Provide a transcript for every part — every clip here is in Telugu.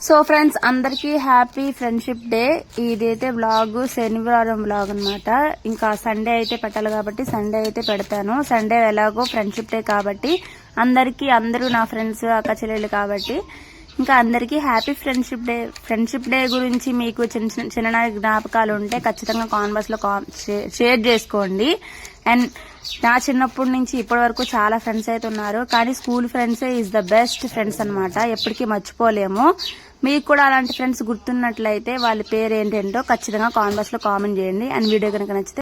సో ఫ్రెండ్స్ అందరికీ హ్యాపీ ఫ్రెండ్షిప్ డే. ఇదైతే వ్లాగ్ శనివారం వ్లాగ్ అనమాట. ఇంకా సండే అయితే పెట్టాలి కాబట్టి సండే అయితే పెడతాను. సండే ఎలాగో ఫ్రెండ్షిప్ డే కాబట్టి అందరూ నా ఫ్రెండ్స్ అక్క చెల్లెళ్ళు కాబట్టి ఇంకా అందరికీ happy friendship day. Friendship day గురించి మీకు చిన్న జ్ఞాపకాలు ఉంటే ఖచ్చితంగా కాన్వర్స్ లో షేర్ చేసుకోండి. అండ్ నా చిన్నప్పటి నుంచి ఇప్పటి వరకు చాలా ఫ్రెండ్స్ అయితే ఉన్నారు, కానీ స్కూల్ ఫ్రెండ్సే ఈజ్ ద బెస్ట్ ఫ్రెండ్స్ అనమాట. ఎప్పటికీ మర్చిపోలేము. మీకు కూడా అలాంటి ఫ్రెండ్స్ గుర్తున్నట్లయితే వాళ్ళ పేరు ఏంటంటో ఖచ్చితంగా కాన్వర్స్ లో కామెంట్ చేయండి. అండ్ వీడియో కనుక నచ్చితే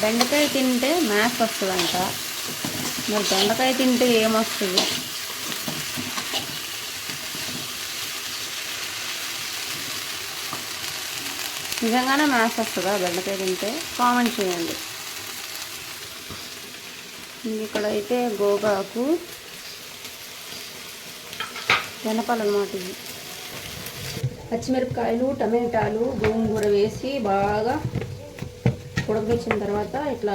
బెండకాయ తింటే మ్యాథ్స్ వస్తుందంట. మరి బెండకాయ తింటే ఏమొస్తుంది? నిజంగానే మ్యాథ్స్ వస్తుందా బెండకాయ తింటే? కామెంట్ చేయండి. ఇక్కడైతే గోగాకు వెనపాలు అన్నమాట. ఇది పచ్చిమిరపకాయలు టమాటాలు గోంగూర వేసి బాగా ఉడకనిచ్చిన తర్వాత ఇట్లా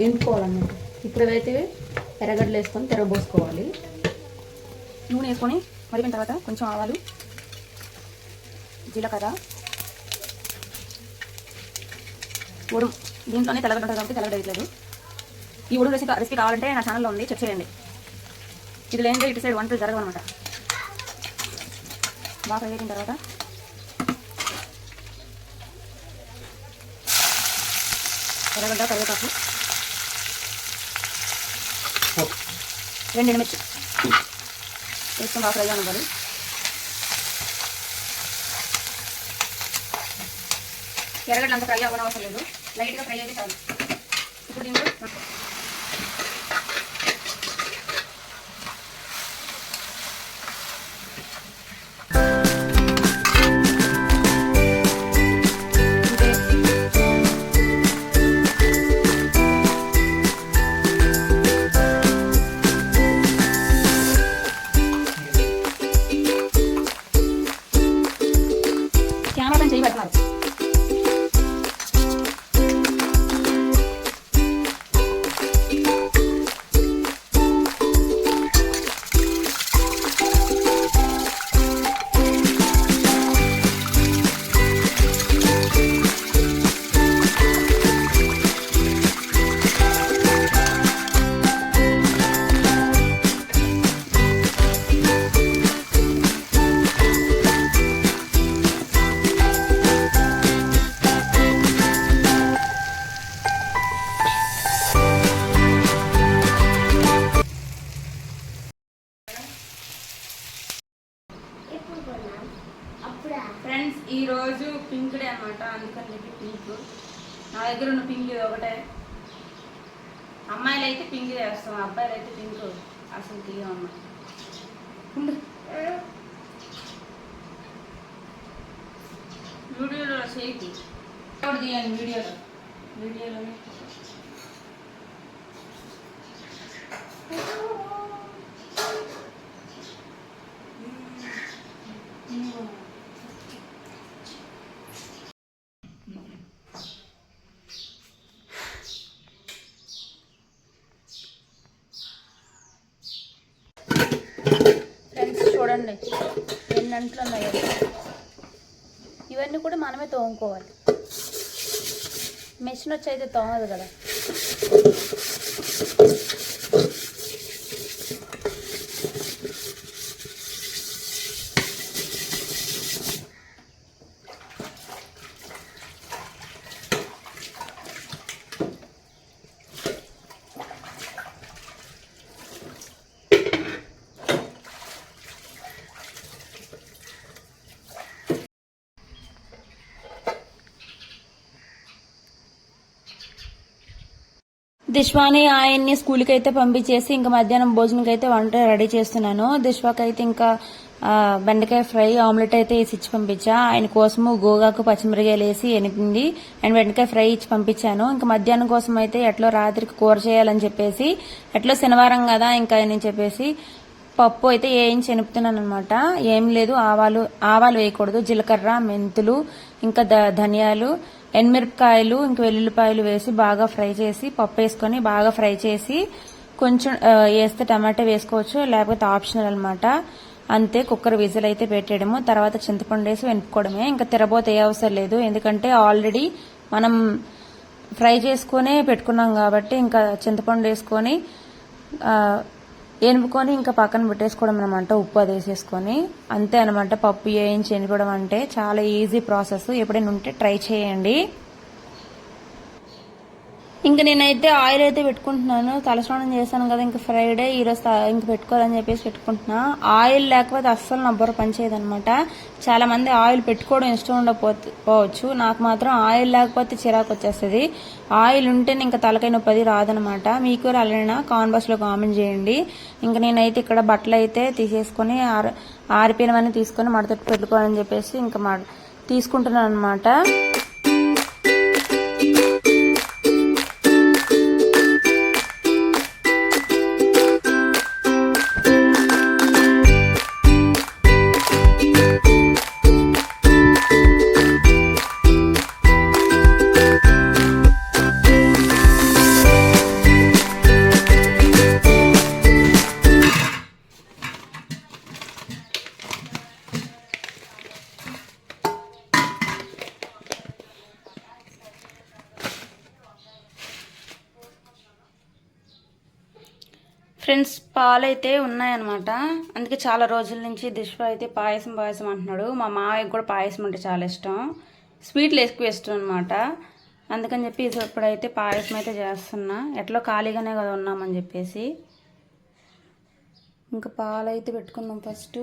ఎంపుకోవాలన్నమాట. ఇప్పుడైతే ఎర్రగడ్డలు వేసుకొని తెరబోసుకోవాలి. నూనె వేసుకొని మరిగిన తర్వాత కొంచెం ఆవాలు, జీలకర్ర, ఉడుం. దీంట్లోనే తెల్లగడ్డ ఉంటుంది కాబట్టి తెల్లగడ్డ వేయట్లేదు. ఈ ఉడుం రెసిపీ కావాలంటే నా ఛానల్లో ఉంది, చెక్ చేయండి. ఇది లేదంటే ఇటు సైడ్ వంటలు జరగవన్నమాట. బాగా ఫ్రై అయిన తర్వాత ఎర్రగడ్డ, కరివేపాకు, 2 ఎండుమిర్చి వేసుకొని బాగా ఫ్రై అవ్వాలి. ఎర్రగడ్డ అంత ఫ్రై అవ్వనవసరం లేదు, లైట్గా ఫ్రై అయితే చాలు. ఇప్పుడు దీంట్లో చేయి పెట్టాలి. ఫ్రెండ్స్ ఈరోజు పింక్ డే అనమాట. అందుకని చెప్పి పింక్ నా దగ్గర ఉన్న పింక్ ఒకటే. అమ్మాయిలు అయితే పింక్ వేస్తాం, అబ్బాయిలు అయితే పింక్ అసలు తీయమన్నమాట. వీడియోలో షేకి ఎవరు తీయండి. వీడియోలోనే ఫ్రెండ్స్ చూడండి ఎన్ని అంట్లు ఉన్నాయో. ఇవన్నీ కూడా మనమే తోముకోవాలి. మెషిన్ వచ్చి అయితే తోమదు కదా. దిశ్వాని ఆయన్ని స్కూల్కి అయితే పంపించేసి ఇంకా మధ్యాహ్నం భోజనంకి అయితే వంట రెడీ చేస్తున్నాను. దిశ్వాకి అయితే ఇంకా బెండకాయ ఫ్రై ఆమ్లెట్ అయితే వేసి ఇచ్చి పంపించా. ఆయన కోసము గోగాకు పచ్చిమిరకాయలు వేసి ఎనిపింది అండ్ బెండకాయ ఫ్రై ఇచ్చి పంపించాను. ఇంకా మధ్యాహ్నం కోసం అయితే ఎట్లో రాత్రికి కూర చేయాలని చెప్పేసి, ఎట్లో శనివారం కదా ఇంకా అని చెప్పేసి పప్పు అయితే వేయించి ఎనుపుతున్నాను అనమాట. ఏం లేదు, ఆవాలు వేయకూడదు, జీలకర్ర, మెంతులు, ఇంకా ధనియాలు, ఎండుమిరపకాయలు, ఇంకా వెల్లుల్లిపాయలు వేసి బాగా ఫ్రై చేసి పప్పు వేసుకొని బాగా ఫ్రై చేసి కొంచెం వేస్తే టమాటా వేసుకోవచ్చు, లేకపోతే ఆప్షనల్ అనమాట. అంతే, కుక్కర్ విజిల్ అయితే పెట్టేయడము. తర్వాత చింతపండు వేసి వెనుపుకోవడమే. ఇంకా తిరబోతే ఏ అవసరం లేదు, ఎందుకంటే ఆల్రెడీ మనం ఫ్రై చేసుకునే పెట్టుకున్నాం కాబట్టి ఇంకా చింతపండు వేసుకొని ఎనుపుకొని ఇంకా పక్కన పెట్టేసుకోవడం అనమాట, ఉప్పు అది వేసేసుకొని. అంతే అనమాట, పప్పు వేయించి ఎనుపడం అంటే చాలా ఈజీ ప్రాసెస్. ఎప్పుడైనా ఉంటే ట్రై చేయండి. ఇంకా నేనైతే ఆయిల్ అయితే పెట్టుకుంటున్నాను. తలస్నానం చేశాను కదా, ఇంకా ఫ్రైడే ఈరోజు ఇంక పెట్టుకోవాలని చెప్పేసి పెట్టుకుంటున్నా. ఆయిల్ లేకపోతే అస్సలు నా బుర్ర పనిచేయదనమాట. చాలా మంది ఆయిల్ పెట్టుకోవడం ఇష్టం ఉండకపోవచ్చు, నాకు మాత్రం ఆయిల్ లేకపోతే చిరాకు వచ్చేస్తుంది. ఆయిల్ ఉంటేనే ఇంకా తలకాయ నొప్పి రాదనమాట. మీకు అలానే కామెంట్ బాక్స్ లో కామెంట్ చేయండి. ఇంకా నేనైతే ఇక్కడ బట్టలు అయితే తీసేసుకొని ఆరిపోయినవన్నీ తీసుకొని మడతట్టు పెట్టుకోవాలని చెప్పేసి ఇంకా తీసుకుంటున్నాను అనమాట. ఫ్రెండ్స్, పాలైతే ఉన్నాయన్నమాట. అందుకే చాలా రోజుల నుంచి దిశ్వ అయితే పాయసం అంటున్నాడు. మా మావయ్యకి కూడా పాయసం అంటే చాలా ఇష్టం, స్వీట్లు ఎక్కువ ఇష్టం అనమాట. అందుకని చెప్పి ఇప్పుడైతే పాయసం అయితే చేస్తున్నా. ఎట్లా ఖాళీగానే కదా ఉన్నామని చెప్పేసి ఇంకా పాలైతే పెట్టుకున్నాం. ఫస్ట్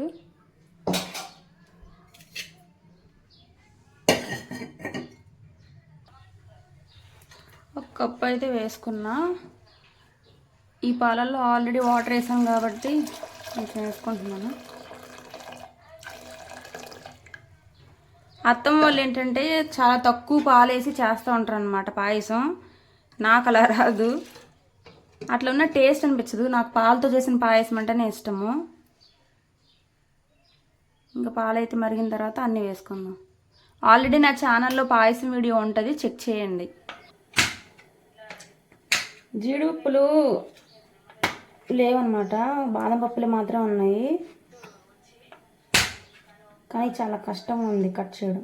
ఒక కప్పు అయితే వేసుకున్నా. ఈ పాలల్లో ఆల్రెడీ వాటర్ వేసాం కాబట్టి కొంచెం వేసుకుంటున్నాను. అత్తమ్మ వాళ్ళు ఏంటంటే చాలా తక్కువ పాలు వేసి చేస్తూ ఉంటారు అనమాట పాయసం. నాకు అలా రాదు, అట్లా ఉన్న టేస్ట్ అనిపించదు. నాకు పాలతో చేసిన పాయసం అంటేనే ఇష్టము. ఇంకా పాలైతే మరిగిన తర్వాత అన్నీ వేసుకుందాం. ఆల్రెడీ నా ఛానల్లో పాయసం వీడియో ఉంటుంది, చెక్ చేయండి. జీడిపప్పులు లేవన్నమాట, బాదం పప్పులు మాత్రం ఉన్నాయి. కానీ చాలా కష్టం ఉంది కట్ చేయడం.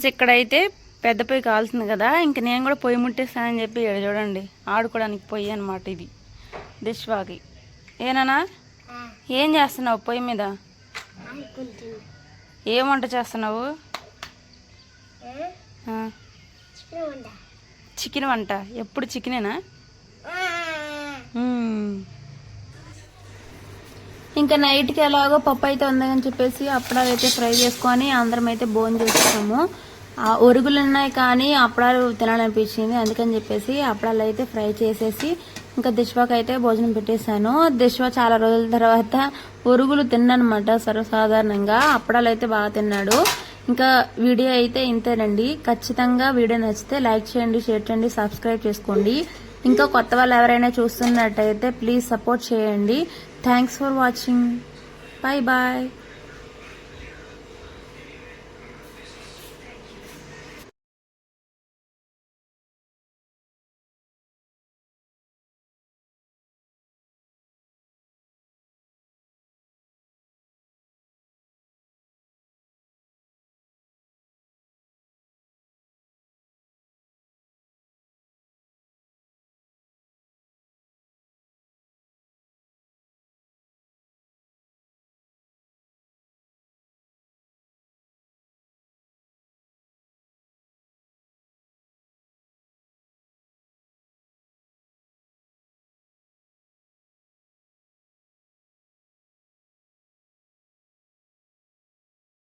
ఇక్కడైతే పెద్ద పొయ్యి కాల్సింది కదా, ఇంక నేను కూడా పొయ్యి ముట్టేస్తానని చెప్పి చూడండి ఆడుకోవడానికి పొయ్యి అనమాట ఇది దిశ్వాకి. ఏనా ఏం చేస్తున్నావు పొయ్యి మీద? ఏం వంట చేస్తున్నావు? చికెన్ వంట. ఎప్పుడు చికెనేనా? ఇంకా నైట్కి ఎలాగో పప్పు అయితే ఉందని చెప్పేసి అప్పడాలు అయితే ఫ్రై చేసుకొని అందరం అయితే భోజనం చేస్తాము. ఒరుగులు ఉన్నాయి కానీ అప్పడాలు తినాలనిపించింది, అందుకని చెప్పేసి అప్పడాలు అయితే ఫ్రై చేసేసి ఇంకా దిశ్వాకి అయితే భోజనం పెట్టేశాను. దిశ్వా చాలా రోజుల తర్వాత ఒరుగులు తిన్ననమాట. సర్వసాధారణంగా అప్పడాలు అయితే బాగా తిన్నాడు. ఇంకా వీడియో అయితే ఇంతేనండి. ఖచ్చితంగా వీడియో నచ్చితే లైక్ చేయండి, షేర్ చేయండి, సబ్స్క్రైబ్ చేసుకోండి. ఇంకా కొత్త వాళ్ళు ఎవరైనా చూస్తున్నట్టయితే ప్లీజ్ సపోర్ట్ చేయండి. Thanks for watching. Bye bye.